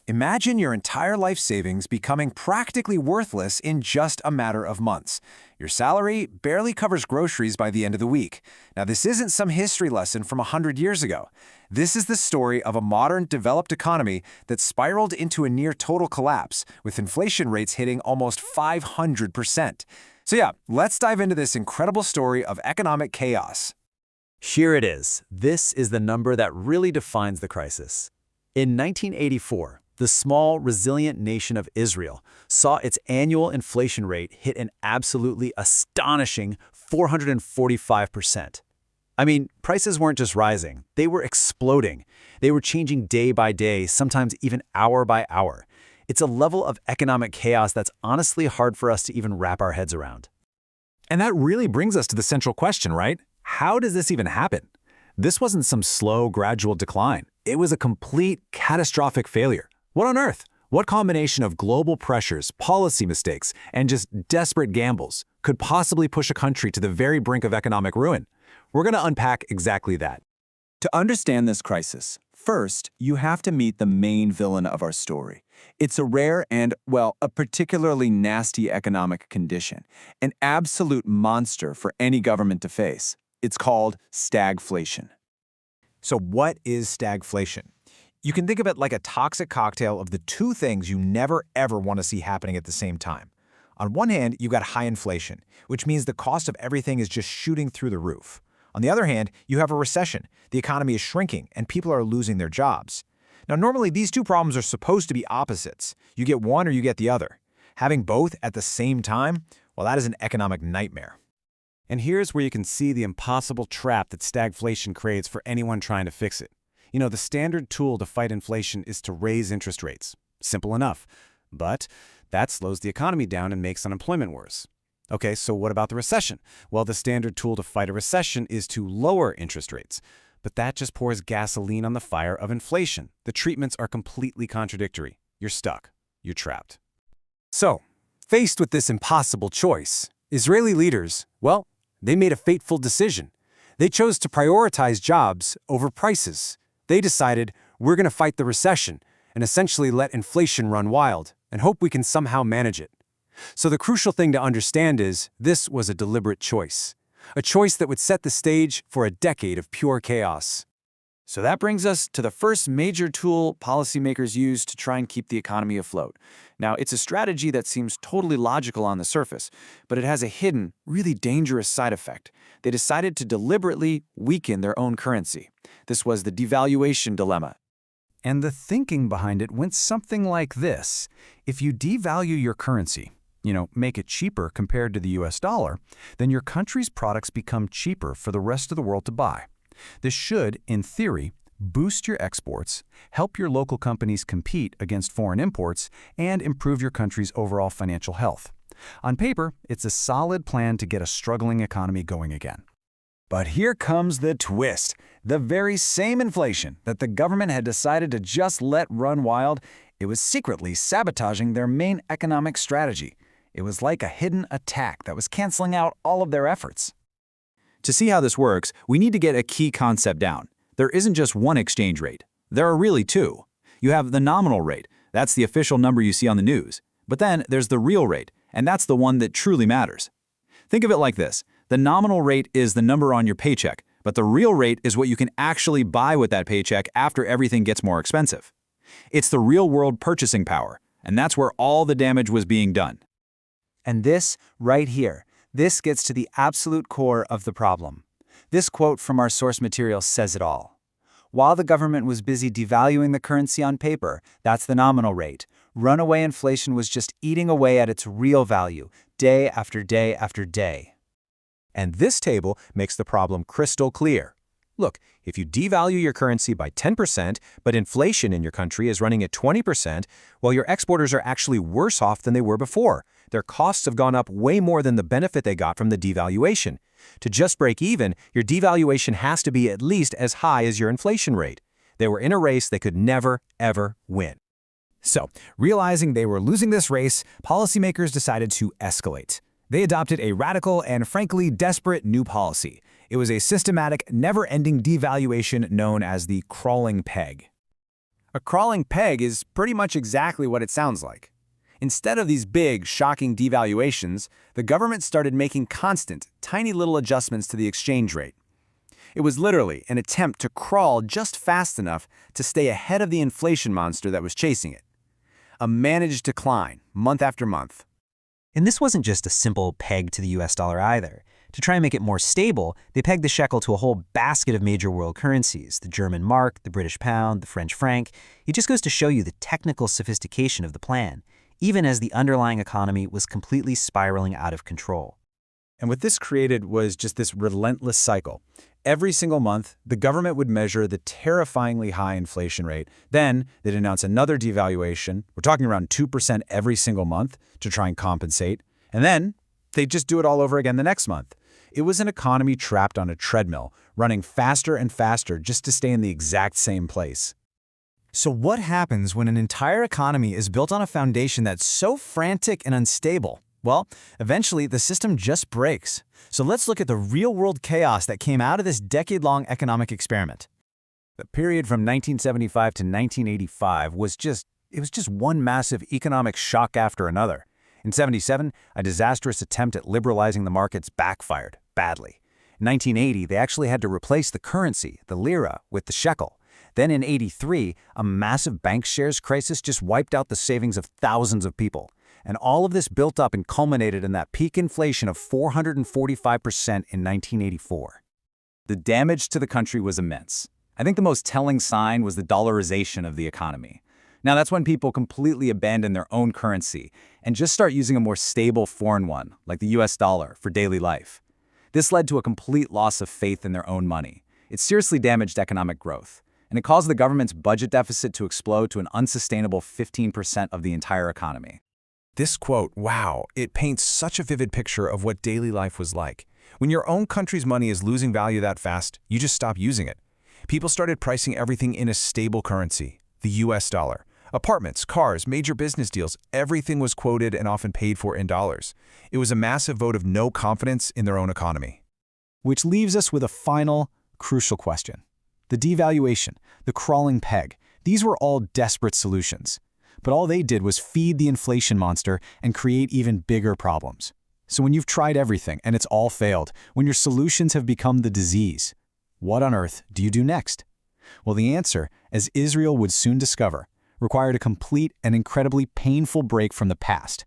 Imagine your entire life savings becoming practically worthless in just a matter of months. Your salary barely covers groceries by the end of the week. Now, this isn't some history lesson from 100 years ago. This is the story of a modern, developed economy that spiraled into a near-total collapse, with inflation rates hitting almost 500%. So yeah, let's dive into this incredible story of economic chaos. Here it is. This is the number that really defines the crisis. In 1984, the small, resilient nation of Israel saw its annual inflation rate hit an absolutely astonishing 445%. I mean, prices weren't just rising, they were exploding. They were changing day by day, sometimes even hour by hour. It's a level of economic chaos that's honestly hard for us to even wrap our heads around. And that really brings us to the central question, right? How does this even happen? This wasn't some slow, gradual decline. It was a complete, catastrophic failure. What on earth? What combination of global pressures, policy mistakes, and just desperate gambles could possibly push a country to the very brink of economic ruin? We're going to unpack exactly that. To understand this crisis, first, you have to meet the main villain of our story. It's a rare and, well, a particularly nasty economic condition, an absolute monster for any government to face. It's called stagflation. So what is stagflation? You can think of it like a toxic cocktail of the two things you never ever want to see happening at the same time. On one hand, you've got high inflation, which means the cost of everything is just shooting through the roof. On the other hand, you have a recession. The economy is shrinking, and people are losing their jobs. Now, normally, these two problems are supposed to be opposites. You get one or you get the other. Having both at the same time, well, that is an economic nightmare. And here's where you can see the impossible trap that stagflation creates for anyone trying to fix it. You know, the standard tool to fight inflation is to raise interest rates. Simple enough. But that slows the economy down and makes unemployment worse. Okay, so what about the recession? Well, the standard tool to fight a recession is to lower interest rates. But that just pours gasoline on the fire of inflation. The treatments are completely contradictory. You're stuck. You're trapped. So, faced with this impossible choice, Israeli leaders, well, they made a fateful decision. They chose to prioritize jobs over prices. They decided, we're going to fight the recession and essentially let inflation run wild and hope we can somehow manage it. So the crucial thing to understand is this was a deliberate choice. A choice that would set the stage for a decade of pure chaos. So that brings us to the first major tool policymakers use to try and keep the economy afloat. Now, it's a strategy that seems totally logical on the surface, but it has a hidden, really dangerous side effect. They decided to deliberately weaken their own currency. This was the devaluation dilemma. And the thinking behind it went something like this. If you devalue your currency, make it cheaper compared to the US dollar, then your country's products become cheaper for the rest of the world to buy. This should, in theory, boost your exports, help your local companies compete against foreign imports, and improve your country's overall financial health. On paper, it's a solid plan to get a struggling economy going again. But here comes the twist. The very same inflation that the government had decided to just let run wild, it was secretly sabotaging their main economic strategy. It was like a hidden attack that was canceling out all of their efforts. To see how this works, we need to get a key concept down. There isn't just one exchange rate. There are really two. You have the nominal rate. That's the official number you see on the news. But then there's the real rate, and that's the one that truly matters. Think of it like this. The nominal rate is the number on your paycheck, but the real rate is what you can actually buy with that paycheck after everything gets more expensive. It's the real-world purchasing power, and that's where all the damage was being done. And this, right here, this gets to the absolute core of the problem. This quote from our source material says it all. While the government was busy devaluing the currency on paper, that's the nominal rate, runaway inflation was just eating away at its real value, day after day after day. And this table makes the problem crystal clear. Look, if you devalue your currency by 10%, but inflation in your country is running at 20%, well, your exporters are actually worse off than they were before. Their costs have gone up way more than the benefit they got from the devaluation. To just break even, your devaluation has to be at least as high as your inflation rate. They were in a race they could never, ever win. So, realizing they were losing this race, policymakers decided to escalate. They adopted a radical and frankly desperate new policy. It was a systematic, never-ending devaluation known as the crawling peg. A crawling peg is pretty much exactly what it sounds like. Instead of these big, shocking devaluations, the government started making constant, tiny little adjustments to the exchange rate. It was literally an attempt to crawl just fast enough to stay ahead of the inflation monster that was chasing it. A managed decline, month after month. And this wasn't just a simple peg to the US dollar either. To try and make it more stable, they pegged the shekel to a whole basket of major world currencies, the German mark, the British pound, the French franc. It just goes to show you the technical sophistication of the plan, even as the underlying economy was completely spiraling out of control. And what this created was just this relentless cycle. Every single month, the government would measure the terrifyingly high inflation rate. Then they'd announce another devaluation. We're talking around 2% every single month to try and compensate. And then they'd just do it all over again the next month. It was an economy trapped on a treadmill, running faster and faster just to stay in the exact same place. So what happens when an entire economy is built on a foundation that's so frantic and unstable? Well, eventually the system just breaks. So let's look at the real-world chaos that came out of this decade-long economic experiment. The period from 1975 to 1985 was just one massive economic shock after another. In 1977, a disastrous attempt at liberalizing the markets backfired badly. In 1980, they actually had to replace the currency, the lira, with the shekel. Then in 1983, a massive bank shares crisis just wiped out the savings of thousands of people. And all of this built up and culminated in that peak inflation of 445% in 1984. The damage to the country was immense. I think the most telling sign was the dollarization of the economy. Now, that's when people completely abandon their own currency and just start using a more stable foreign one, like the US dollar, for daily life. This led to a complete loss of faith in their own money. It seriously damaged economic growth, and it caused the government's budget deficit to explode to an unsustainable 15% of the entire economy. This quote, wow, it paints such a vivid picture of what daily life was like. When your own country's money is losing value that fast, you just stop using it. People started pricing everything in a stable currency, the US dollar. Apartments, cars, major business deals, everything was quoted and often paid for in dollars. It was a massive vote of no confidence in their own economy. Which leaves us with a final, crucial question. The devaluation, the crawling peg, these were all desperate solutions. But all they did was feed the inflation monster and create even bigger problems. So when you've tried everything and it's all failed, when your solutions have become the disease, what on earth do you do next? Well, the answer, as Israel would soon discover, required a complete and incredibly painful break from the past.